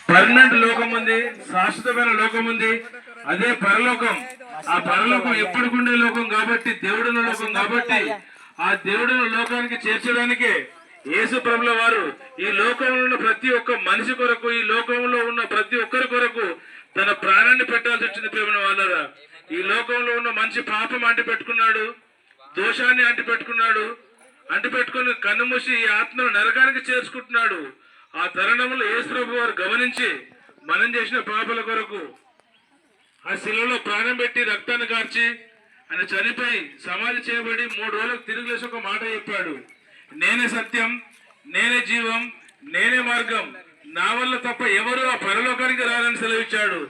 Permanent లోకం ఉంది, శాశ్వతమైన లోకం ఉంది, అదే పరలోకం. ఆ పరలోకం ఎప్పటికుండే లోకం కాబట్టి, దేవుడున్న లోకం కాబట్టి, ఆ దేవుడున్న లోకానికి చేర్చడానికే యేసు ప్రభుల వారు ఈ లోకంలో ఉన్న ప్రతి ఒక్క మనిషి కొరకు, ఈ లోకంలో ఉన్న ప్రతి ఒక్కరి కొరకు తన ప్రాణాన్ని పెట్టాల్సి వచ్చింది. ప్రేమ వాళ్ళరా, ఈ లోకంలో ఉన్న మనిషి పాపం అంటిపెట్టుకున్నాడు, దోషాన్ని అంటిపెట్టుకుని కన్నుమూసి ఈ ఆత్మను నరకానికి చేర్చుకుంటున్నాడు. ఆ తరుణంలో యేసు ప్రభు వారు గమనించి మనం చేసిన పాపల కొరకు ఆ శిలలో ప్రాణం పెట్టి రక్తాన్ని కార్చి ఆయన చనిపోయి సమాధి చేయబడి 3 రోజులకు తిరిగి లేచి ఒక మాట చెప్పాడు, నేనే సత్యం, నేనే జీవం, నేనే మార్గం, నా వల్ల తప్ప ఎవరు ఆ పరలోకానికి రాలని సెలవిచ్చాడు.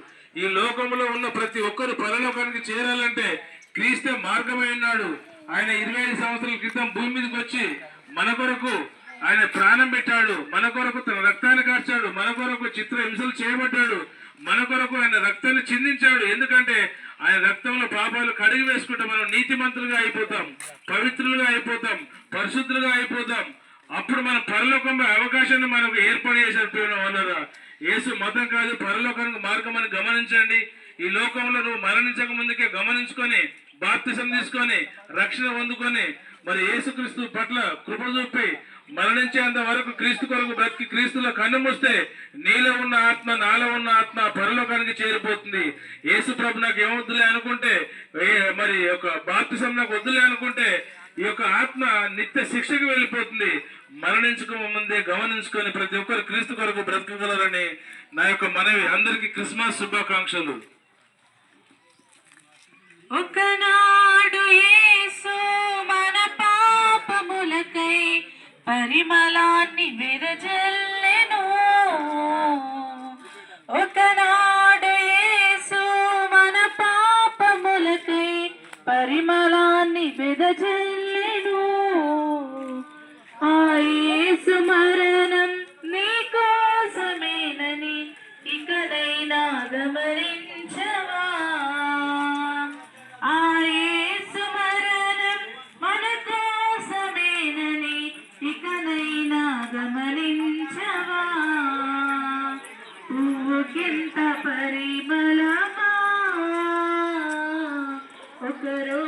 ఈ లోకంలో ఉన్న ప్రతి ఒక్కరు పరలోకానికి చేరాలంటే క్రీస్తే మార్గమై ఉన్నాడు. ఆయన 25 సంవత్సరాల క్రితం భూమి మీదకి వచ్చి మన కొరకు ఆయన ప్రాణం పెట్టాడు, మన కొరకు తన రక్తాన్ని కార్చాడు, మన కొరకు చిత్ర హింసలు చేయబడ్డాడు, మన కొరకు ఆయన రక్తాన్ని చిందించాడు. ఎందుకంటే ఆయన రక్తంలో పాపాలు కడిగి వేసుకుంటే మనం నీతిమంతులుగా అయిపోతాం, పవిత్రులుగా అయిపోతాం, పరిశుద్ధులుగా అయిపోతాం. అప్పుడు మన పరలోకంలో అవకాశాన్ని మనకు ఏర్పాటు చేశారు. వాళ్ళరా, యేసు మతం కాదు, పరలోకానికి మార్గం అని గమనించండి. ఈ లోకంలో నువ్వు మరణించక ముందుకే గమనించుకొని బాప్తిసం తీసుకొని రక్షణ పొందుకొని మరి యేసుక్రీస్తు పట్ల కృప చూపి మరణించేంత వరకు క్రీస్తు కొరకు బ్రతికి క్రీస్తులో కన్ను మూస్తే నీలో ఉన్న ఆత్మ, నాలో ఉన్న ఆత్మ పరలోకానికి చేరిపోతుంది. యేసు ప్రభు నాకు ఏమొద్దులే అనుకుంటే, మరి ఒక బాప్తిసం నాకు వద్దులే అనుకుంటే ఈ యొక్క ఆత్మ నిత్య శిక్షకు వెళ్ళిపోతుంది. మరణించుకో ముందే గమనించుకొని ప్రతి ఒక్కరు క్రీస్తు కొరకు బ్రతకగలరని నా యొక్క మనవి. అందరికీ క్రిస్మస్ శుభాకాంక్షలు. ఒకనాడు యేసు మన పాపములకై పరిమళాన్ని వెదజల్లెను. ఒకనాడు యేసు మన పాపములకై పరిమళాన్ని వెదజల్లెను. ఆ యేసు మరణం నీ కోసమేనని ఇకనైనా గమనించవా? ఆ యేసు మరణం మన కోసమేనని ఇకనైనా గమనించవా? పువ్వుకెంత పరిమళమా, ఒకరో